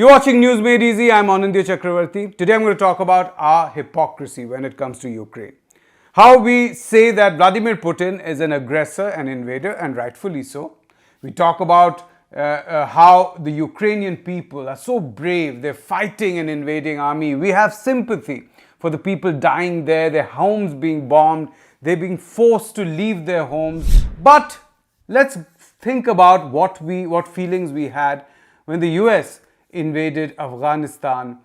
You're watching News Made Easy. I'm Anindya Chakravarti. Today I'm going to talk about our hypocrisy when it comes to Ukraine. How we say that Vladimir Putin is an aggressor, an invader, and rightfully so. We talk about how the Ukrainian people are so brave. They're fighting an invading army. We have sympathy for the people dying there, their homes being bombed, they're being forced to leave their homes. But let's think about what feelings we had when the US invaded Afghanistan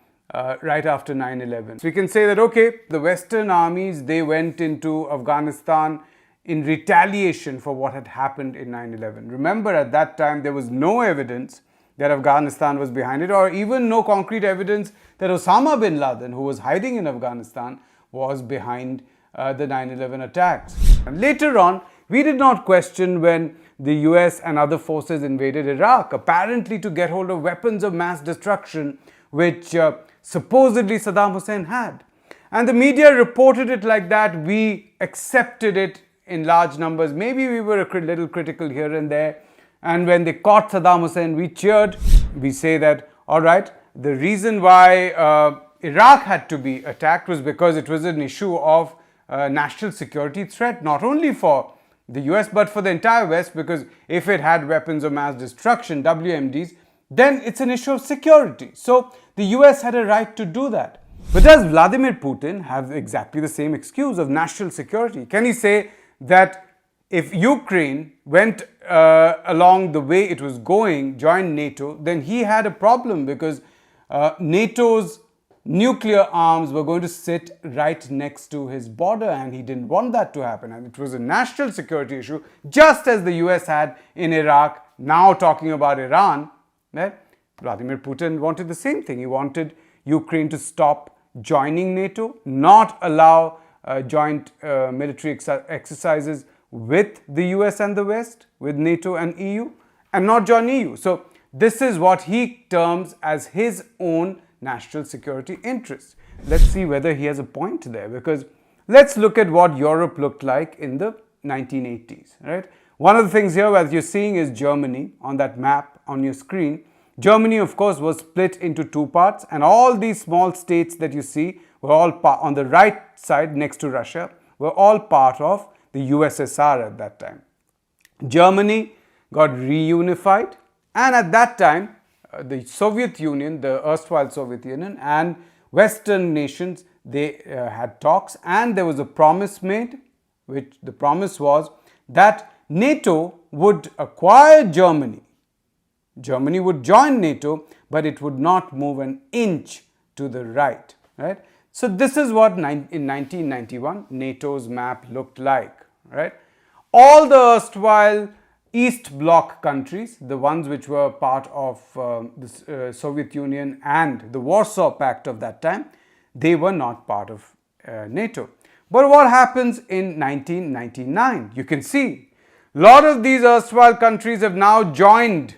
right after 9/11. So we can say that, okay, the Western armies, they went into Afghanistan in retaliation for what had happened in 9/11. Remember, at that time, there was no evidence that Afghanistan was behind it, or even no concrete evidence that Osama bin Laden, who was hiding in Afghanistan, was behind the 9/11 attacks. And later on, we did not question when the US and other forces invaded Iraq, apparently to get hold of weapons of mass destruction, which supposedly Saddam Hussein had. And the media reported it like that. We accepted it in large numbers. Maybe we were a little critical here and there. And when they caught Saddam Hussein, we cheered. We say that, all right, the reason why Iraq had to be attacked was because it was an issue of national security threat, not only for the US but for the entire West, because if it had weapons of mass destruction, WMDs, then it's an issue of security. So the US had a right to do that. But does Vladimir Putin have exactly the same excuse of national security? Can he say that if Ukraine went along the way it was going, joined NATO, then he had a problem because NATO's nuclear arms were going to sit right next to his border, and he didn't want that to happen, and it was a national security issue, just as the US had in Iraq. Now talking about Iran, right? Vladimir Putin wanted the same thing. He wanted Ukraine to stop joining NATO, not allow joint military exercises with the US and the West, with NATO and EU, and not join EU. So this is what he terms as his own national security interests. Let's see whether he has a point there, because let's look at what Europe looked like in the 1980s, right? One of the things here, as you're seeing, is Germany on that map on your screen. Germany, of course, was split into two parts, and all these small states that you see were all on the right side next to Russia, were all part of the USSR at that time. Germany got reunified, and at that time, the Soviet Union, the erstwhile Soviet Union, and Western nations, they had talks, and there was a promise made, which the promise was that NATO would acquire Germany. Germany would join NATO, but it would not move an inch to the right, right? So this is what in 1991 NATO's map looked like, right? All the erstwhile East Bloc countries, the ones which were part of the Soviet Union and the Warsaw Pact of that time, they were not part of NATO. But what happens in 1999? You can see a lot of these erstwhile countries have now joined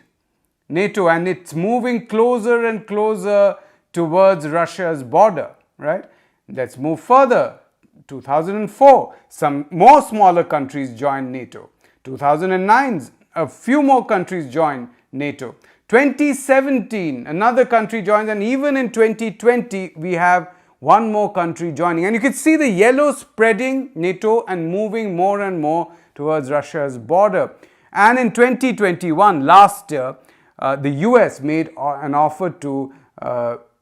NATO, and it's moving closer and closer towards Russia's border, right? Let's move further. 2004, some more smaller countries joined NATO. 2009, a few more countries joined NATO. 2017, another country joins, and even in 2020, we have one more country joining. And you can see the yellow spreading NATO and moving more and more towards Russia's border. And in 2021, last year, the US made an offer to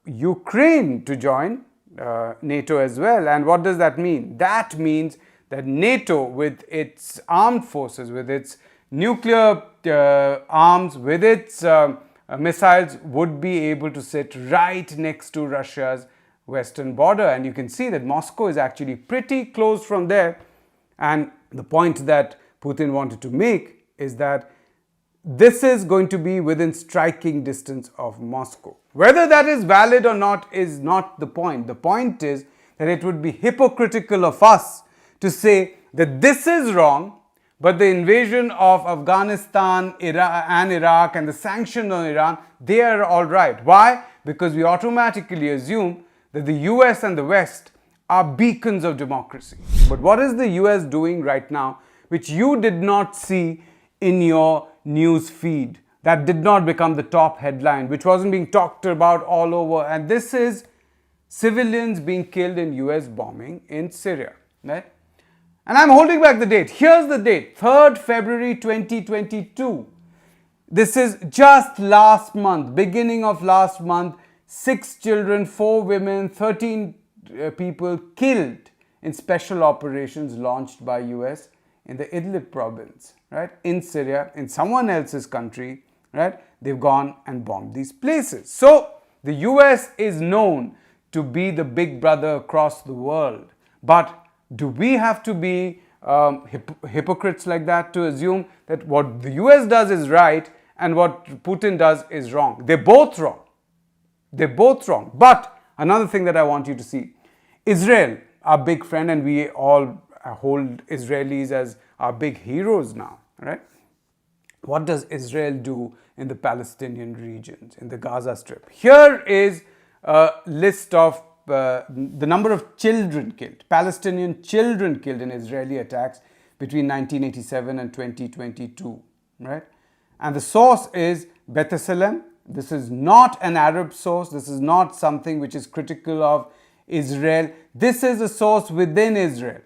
Ukraine to join NATO as well. And what does that mean? That means that NATO, with its armed forces, with its nuclear arms, with its missiles, would be able to sit right next to Russia's western border. And you can see that Moscow is actually pretty close from there. And the point that Putin wanted to make is that this is going to be within striking distance of Moscow. Whether that is valid or not is not the point. The point is that it would be hypocritical of us to say that this is wrong, but the invasion of Afghanistan and Iraq and the sanctions on Iran, they are all right. Why? Because we automatically assume that the US and the West are beacons of democracy. But what is the US doing right now, which you did not see in your news feed? that did not become the top headline, which wasn't being talked about all over. And this is civilians being killed in US bombing in Syria, right? And I'm holding back the date. Here's the date, 3rd February 2022. This is just last month, beginning of last month. 6 children, 4 women, 13 people killed in special operations launched by US in the Idlib province, right? In Syria, in someone else's country, right? They've gone and bombed these places. So the US is known to be the big brother across the world. But do we have to be hypocrites like that to assume that what the US does is right and what Putin does is wrong? They're both wrong. They're both wrong. But another thing that I want you to see, Israel, our big friend, and we all hold Israelis as our big heroes now, right? What does Israel do in the Palestinian regions, in the Gaza Strip? Here is a list of the number of children killed, Palestinian children killed in Israeli attacks between 1987 and 2022, right? And the source is Bethlehem. This is not an Arab source. This is not something which is critical of Israel. This is a source within Israel.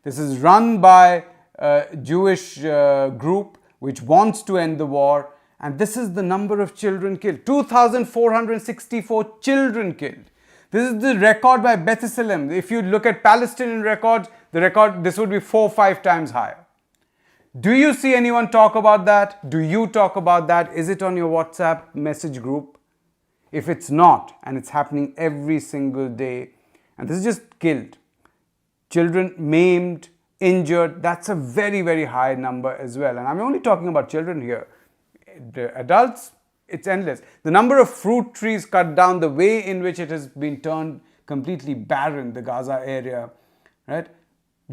This is run by a Jewish group which wants to end the war. And this is the number of children killed. 2,464 children killed. This is the record by Bethlehem. If you look at Palestinian records, this would be 4 or 5 times higher. Do you see anyone talk about that? Do you talk about that? Is it on your WhatsApp message group? If it's not, and it's happening every single day, and this is just killed, children maimed, injured, that's a very, very high number as well. And I'm only talking about children here. The adults, it's endless. The number of fruit trees cut down, the way in which it has been turned completely barren, the Gaza area, right?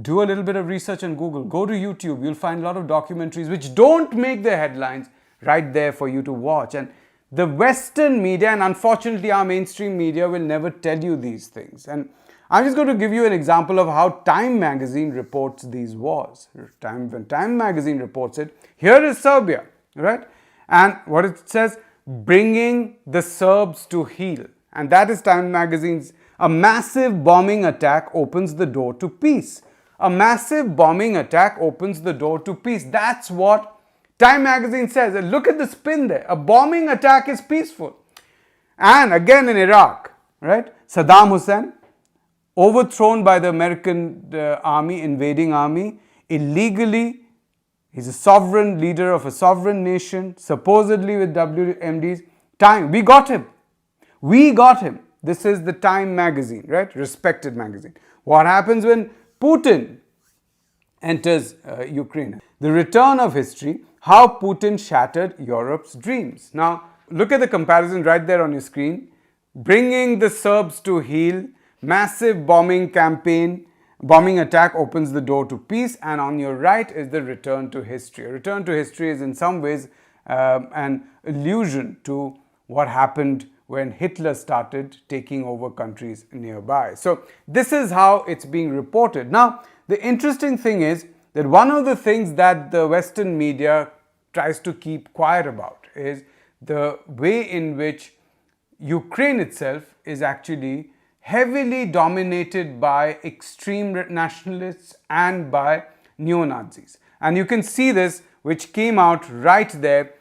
Do a little bit of research on Google. Go to YouTube. You'll find a lot of documentaries which don't make the headlines right there for you to watch. And the Western media, and unfortunately our mainstream media, will never tell you these things. And I'm just going to give you an example of how Time magazine reports these wars. When Time magazine reports it, here is Serbia, right? And what it says, bringing the Serbs to heel. And that is Time magazine's, a massive bombing attack opens the door to peace. A massive bombing attack opens the door to peace. That's what Time magazine says. And look at the spin there. A bombing attack is peaceful. And again in Iraq, right? Saddam Hussein, overthrown by the American army, invading army, illegally. He's a sovereign leader of a sovereign nation, supposedly with WMDs. Time, we got him. We got him. This is the Time magazine, right? Respected magazine. What happens when Putin enters Ukraine? The return of history, how Putin shattered Europe's dreams. Now, look at the comparison right there on your screen. Bringing the Serbs to heel, massive bombing campaign, bombing attack opens the door to peace, and on your right is the return to history. A return to history is in some ways an allusion to what happened when Hitler started taking over countries nearby. So this is how it's being reported. Now, the interesting thing is that one of the things that the Western media tries to keep quiet about is the way in which Ukraine itself is actually heavily dominated by extreme nationalists and by neo-Nazis. And you can see this, which came out right there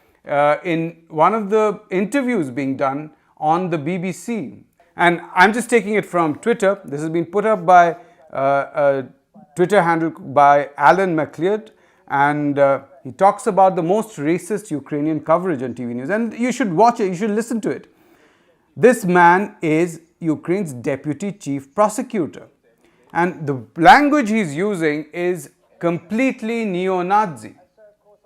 in one of the interviews being done on the BBC. And I'm just taking it from Twitter. This has been put up by a Twitter handle by Alan McLeod, and he talks about the most racist Ukrainian coverage on TV news. And you should watch it, you should listen to it. This man is Ukraine's deputy chief prosecutor. And the language he's using is completely neo-Nazi.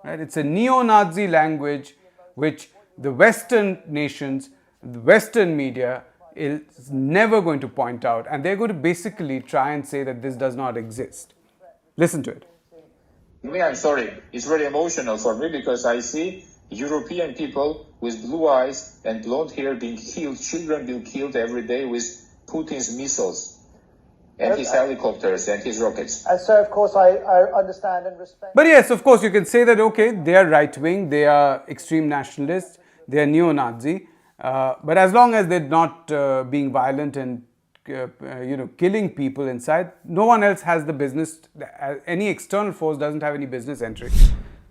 Right? It's a neo-Nazi language which the Western nations, the Western media is never going to point out, and they're going to basically try and say that this does not exist. Listen to it. I'm sorry, it's very emotional for me because I see European people with blue eyes and blonde hair being killed, children being killed every day with Putin's missiles. and his helicopters and his rockets. And so, of course, I understand and respect. But yes, of course, you can say that, okay, they are right-wing, they are extreme nationalists, they are neo-Nazi, but as long as they're not being violent and killing people inside, no one else has the business, any external force doesn't have any business entering.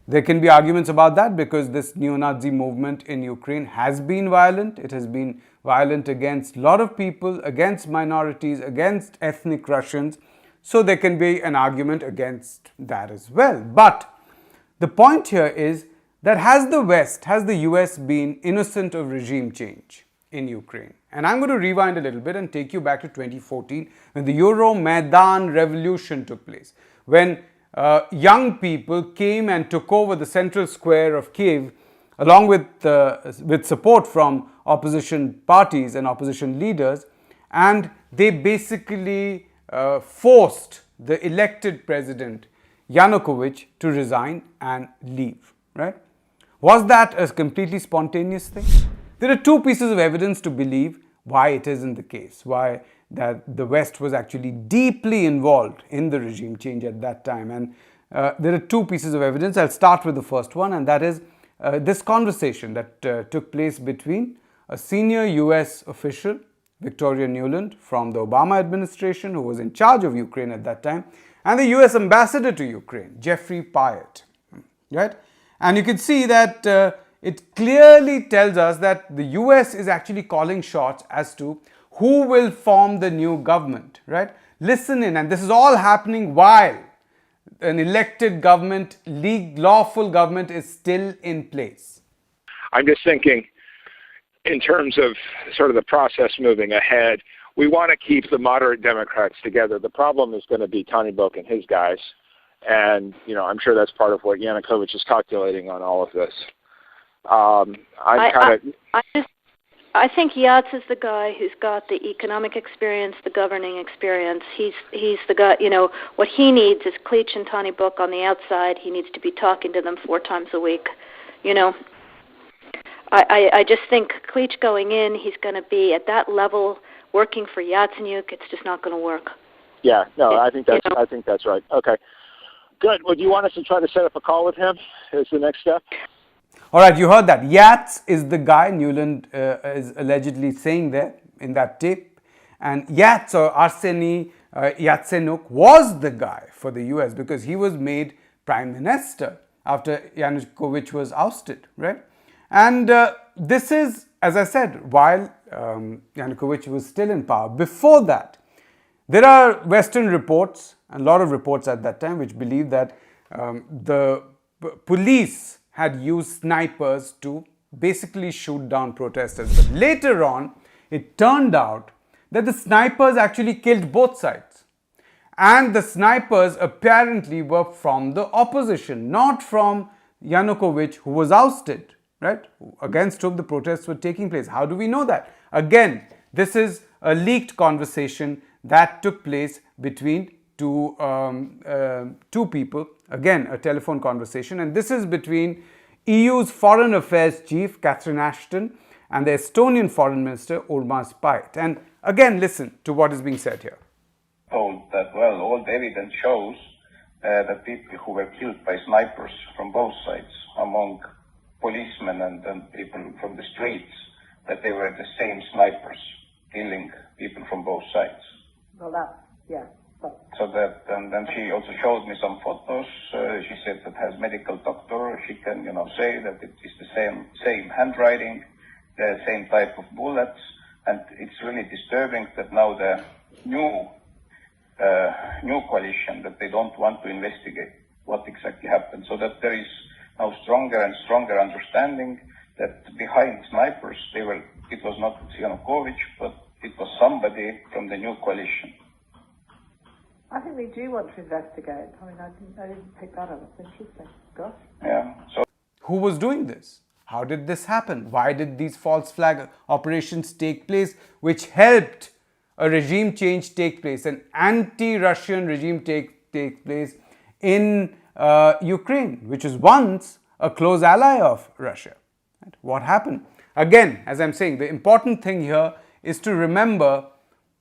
There can be arguments about that because this neo-Nazi movement in Ukraine has been violent. It has been violent against a lot of people, against minorities, against ethnic Russians. So there can be an argument against that as well. But the point here is that has the West, has the US been innocent of regime change in Ukraine? And I'm going to rewind a little bit and take you back to 2014 when the Euromaidan revolution took place. When young people came and took over the central square of Kiev along with support from opposition parties and opposition leaders, and they basically forced the elected president Yanukovych to resign and leave, right? Was that a completely spontaneous thing? There are two pieces of evidence to believe why it isn't the case, why that the West was actually deeply involved in the regime change at that time. And there are two pieces of evidence. I'll start with the first one, and that is this conversation that took place between a senior US official, Victoria Nuland, from the Obama administration, who was in charge of Ukraine at that time, and the US ambassador to Ukraine, Jeffrey Pyatt, right? And you can see that it clearly tells us that the US is actually calling shots as to who will form the new government, right? Listen in, and this is all happening while an elected government, lawful government is still in place. I'm just thinking in terms of sort of the process moving ahead, we want to keep the moderate Democrats together. The problem is going to be Tony Book and his guys. And, I'm sure that's part of what Yanukovych is calculating on all of this. I think Yats is the guy who's got the economic experience, the governing experience. He's the guy, what he needs is Klitsch and Tony Book on the outside. He needs to be talking to them 4 times a week, I just think Klitsch going in, he's going to be at that level working for Yatsenyuk. It's just not going to work. Yeah, no, I think that's right. Okay, good. Well, do you want us to try to set up a call with him as the next step? All right, you heard that. Yats is the guy Nuland is allegedly saying there in that tape. And Yats, or Arseny Yatsenyuk, was the guy for the US because he was made prime minister after Yanukovych was ousted, right? And this is, as I said, while Yanukovych was still in power. Before that, there are Western reports, a lot of reports at that time, which believe that the police had used snipers to basically shoot down protesters. But later on, it turned out that the snipers actually killed both sides. And the snipers apparently were from the opposition, not from Yanukovych, who was ousted, right? Against whom the protests were taking place. How do we know that? Again, this is a leaked conversation that took place between two people, again a telephone conversation, and this is between EU's Foreign Affairs Chief Catherine Ashton and the Estonian Foreign Minister Urmas Paet. And again, listen to what is being said here. Told that, well, all the evidence shows that people who were killed by snipers from both sides, among policemen and people from the streets, that they were the same snipers killing people from both sides. Well, yeah. So that, and then she also showed me some photos. She said that as medical doctor, she can, say that it is the same handwriting, the same type of bullets, and it's really disturbing that now the new coalition, that they don't want to investigate what exactly happened. So that there is now stronger and stronger understanding that behind snipers, it was not Yanukovych, but it was somebody from the new coalition. I think they do want to investigate. I mean, I didn't pick that up. It's interesting. Gosh. Yeah. So who was doing this? How did this happen? Why did these false flag operations take place, which helped a regime change take place, an anti-Russian regime take place in Ukraine, which was once a close ally of Russia? Right? What happened? Again, as I'm saying, the important thing here is to remember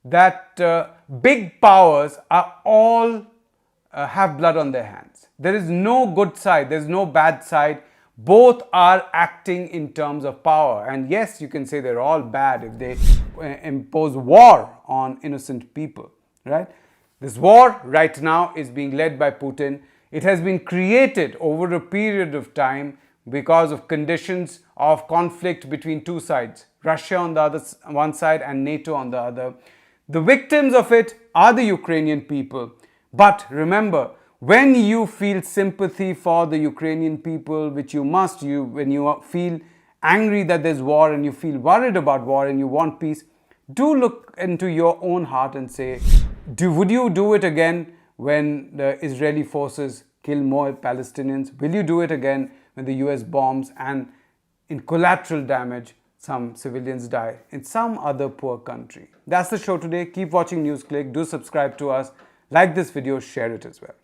that big powers are all have blood on their hands. There is no good side, there's no bad side. Both are acting in terms of power. And yes, you can say they're all bad if they impose war on innocent people, right? This war right now is being led by Putin. It has been created over a period of time because of conditions of conflict between two sides, Russia on the one side and NATO on the other. The victims of it are the Ukrainian people. But remember, when you feel sympathy for the Ukrainian people, which you must, when you feel angry that there's war and you feel worried about war and you want peace, do look into your own heart and say, would you do it again when the Israeli forces kill more Palestinians? Will you do it again when the US bombs and in collateral damage some civilians die in some other poor country? That's the show today. Keep watching NewsClick. Do subscribe to us. Like this video, share it as well.